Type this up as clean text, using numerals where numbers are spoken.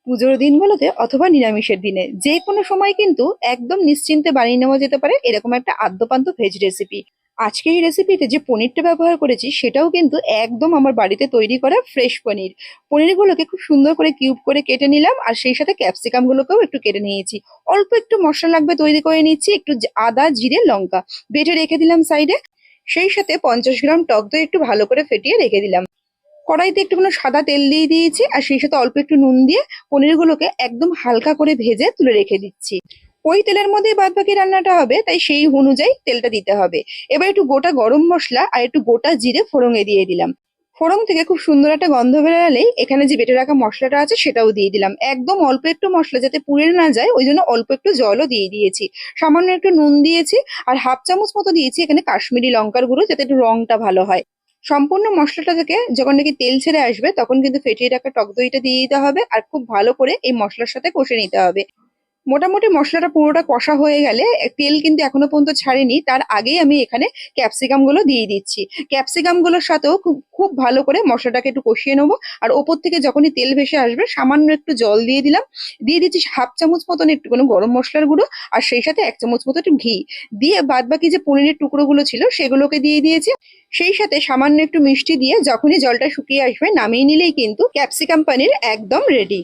পুজোর দিনগুলোতে অথবা নিরামিষের দিনে যে কোনো সময় কিন্তু একদম নিশ্চিন্তে বানিয়ে নেওয়া যেতে পারে এরকম একটা আদ্যপান্ত ভেজ রেসিপি। আজকে এই রেসিপিতে যে পনিরটা ব্যবহার করেছি সেটাও কিন্তু একদম আমার বাড়িতে তৈরি করা ফ্রেশ পনির। পনিরগুলোকে খুব সুন্দর করে কিউব করে কেটে নিলাম, আর সেই সাথে ক্যাপসিকাম গুলোকেও একটু কেটে নিয়েছি। অল্প একটু মশলা লাগবে, তৈরি করে নিচ্ছি একটু আদা জিরে লঙ্কা বেটে রেখে দিলাম সাইডে। সেই সাথে 50 গ্রাম টক দই একটু ভালো করে ফেটিয়ে রেখে দিলাম। কড়াইতে একটুখানি সাদা তেল দিয়ে দিয়েছি, আর সেই সাথে অল্প একটু নুন দিয়ে পনিরগুলোকে একদম হালকা করে ভেজে তুলে রেখে দিচ্ছি। ওই তেলের মধ্যেই বাদ বাকি রান্নাটা হবে, তাই সেই অনুযায়ী তেলটা দিতে হবে। এবার একটু গোটা গরম মশলা আর একটু গোটা জিরে ফোড়ঙে দিয়ে দিলাম। ফোড়ন থেকে খুব সুন্দর একটা গন্ধ বেরোলেই এখানে যে বেটে রাখা মশলাটা আছে সেটাও দিয়ে দিলাম। একদম অল্প একটু মশলা যাতে পুড়ে না যায় ওই জন্য অল্প একটু জলও দিয়ে দিয়েছি। সামান্য একটু নুন দিয়েছি, আর হাফ চামচ মতো দিয়েছি এখানে কাশ্মীরি লঙ্কার গুঁড়ো, যাতে একটু রংটা ভালো হয়। সম্পূর্ণ মশলাটা থেকে যখন নাকি তেল ছেড়ে আসবে তখন কিন্তু ফেটিয়ে রাখা টক দইটা দিয়ে দিতে হবে, আর খুব ভালো করে এই মশলার সাথে কষে নিতে হবে। মোটামুটি মশলাটা পুরোটা কষা হয়ে গেলে তেল কিন্তু এখনো পর্যন্ত ছাড়েনি, তার আগেই আমি এখানে ক্যাপসিকাম গুলো দিয়ে দিচ্ছি। ক্যাপসিকাম গুলোর সাথেও খুব খুব ভালো করে মশলাটাকে একটু কষিয়ে নেবো। আর ওপর থেকে যখনই তেল ভেসে আসবে সামান্য একটু জল দিয়ে দিলাম। দিয়ে দিচ্ছি হাফ চামচ মতন একটুখানি গরম মশলার গুঁড়ো, আর সেই সাথে 1 চামচ মতো একটু ঘি। দিয়ে বাদ বাকি যে পনিরের টুকরোগুলো ছিল সেগুলোকে দিয়ে দিয়েছি। সেই সাথে সামান্য একটু মিষ্টি দিয়ে যখনই জলটা শুকিয়ে আসবে নামিয়ে নিলেই কিন্তু ক্যাপসিকাম পনির একদম রেডি।